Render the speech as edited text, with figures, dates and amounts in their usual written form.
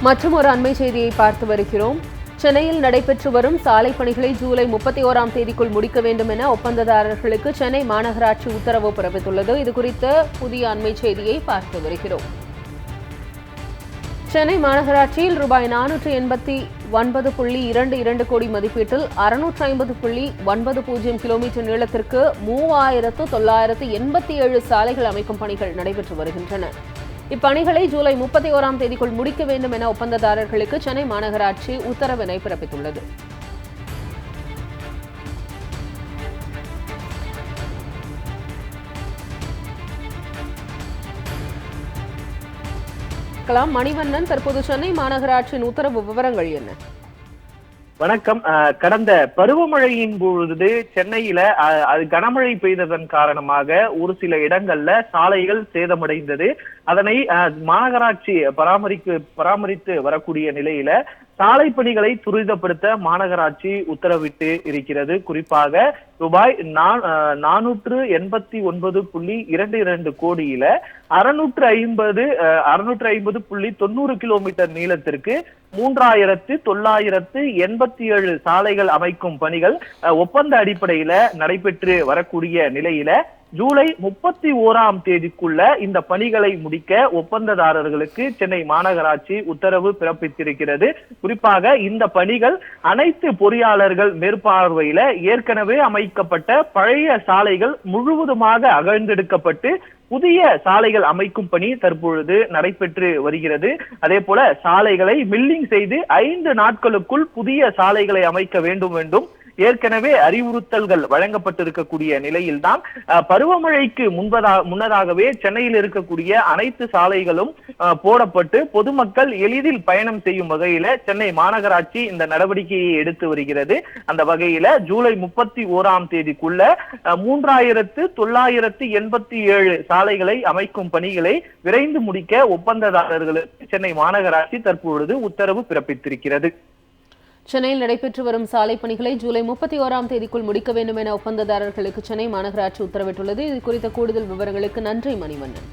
மற்றும் ஒரு அண்மை செய்தியை பார்த்து வருகிறோம். சென்னையில் நடைபெற்று வரும் சாலை பணிகளை ஜூலை 31ஆம் தேதிக்குள் முடிக்க வேண்டும் என ஒப்பந்ததாரர்களுக்கு சென்னை மாநகராட்சி உத்தரவு பிறப்பித்துள்ளது. இதுகுறித்த புதிய அண்மை செய்தியை பார்த்து வருகிறோம். சென்னை மாநகராட்சியில் ரூபாய் 489.22 கோடி மதிப்பீட்டில் 650.90 கிலோமீட்டர் நீளத்திற்கு 3987 சாலைகள் அமைக்கும் பணிகள் நடைபெற்று வருகின்றன. இப்பணிகளை ஜூலை 31ஆம் தேதிக்குள் முடிக்க வேண்டும் என ஒப்பந்ததாரர்களுக்கு சென்னை மாநகராட்சி உத்தரவினை பிறப்பித்துள்ளது. மணிவண்ணன், தற்போது சென்னை மாநகராட்சியின் உத்தரவு விவரங்கள் என்ன? வணக்கம். கடந்த பருவமழையின் பொழுது சென்னையில கனமழை பெய்ததன் காரணமாக ஒரு சில இடங்கள்ல சாலைகள் சேதமடைந்தது. அதனை மாநகராட்சி பராமரித்து வரக்கூடிய நிலையில சாலை பணிகளை துரிதப்படுத்த மாநகராட்சி உத்தரவிட்டு இருக்கிறது. குறிப்பாக ரூபாய் 489.22 கோடியில 650.90 கிலோமீட்டர் நீளத்திற்கு 3987 சாலைகள் அமைக்கும் பணிகள் ஒப்பந்த அடிப்படையில நடைபெற்று வரக்கூடிய நிலையில ஜூலை 31ஆம் தேதிக்குள்ள இந்த பணிகளை முடிக்க ஒப்பந்ததாரர்களுக்கு சென்னை மாநகராட்சி உத்தரவு பிறப்பித்திருக்கிறது. குறிப்பாக இந்த பணிகள் அனைத்து பொறியாளர்கள் மேற்பார்வையில ஏற்கனவே அமைக்கப்பட்ட பழைய சாலைகள் முழுவதுமாக அகழ்ந்தெடுக்கப்பட்டு புதிய சாலைகள் அமைக்கும் பணி தற்பொழுது நடைபெற்று வருகிறது. அதே போல சாலைகளை மில்லிங் செய்து 5 நாட்களுக்குள் புதிய சாலைகளை அமைக்க வேண்டும் என்றும் ஏற்கனவே அறிவுறுத்தல்கள் வழங்கப்பட்டிருக்கக்கூடிய நிலையில்தான் பருவமழைக்கு முன்னதாகவே சென்னையில் இருக்கக்கூடிய அனைத்து சாலைகளும் போடப்பட்டு பொதுமக்கள் எளிதில் பயணம் செய்யும் வகையில சென்னை மாநகராட்சி இந்த நடவடிக்கையை எடுத்து வருகிறது. அந்த வகையில ஜூலை 31ஆம் தேதிக்குள்ள 3987 சாலைகளை அமைக்கும் பணிகளை விரைந்து முடிக்க ஒப்பந்ததாரர்களுக்கு சென்னை மாநகராட்சி தற்பொழுது உத்தரவு பிறப்பித்திருக்கிறது. சென்னையில் நடைபெற்று வரும் சாலை பணிகளை ஜூலை 31ஆம் தேதிக்குள் முடிக்க வேண்டும் என ஒப்பந்ததாரர்களுக்கு சென்னை மாநகராட்சி உத்தரவிட்டுள்ளது. இது குறித்த கூடுதல் விவரங்களுக்கு நன்றி மணிவண்ணன்.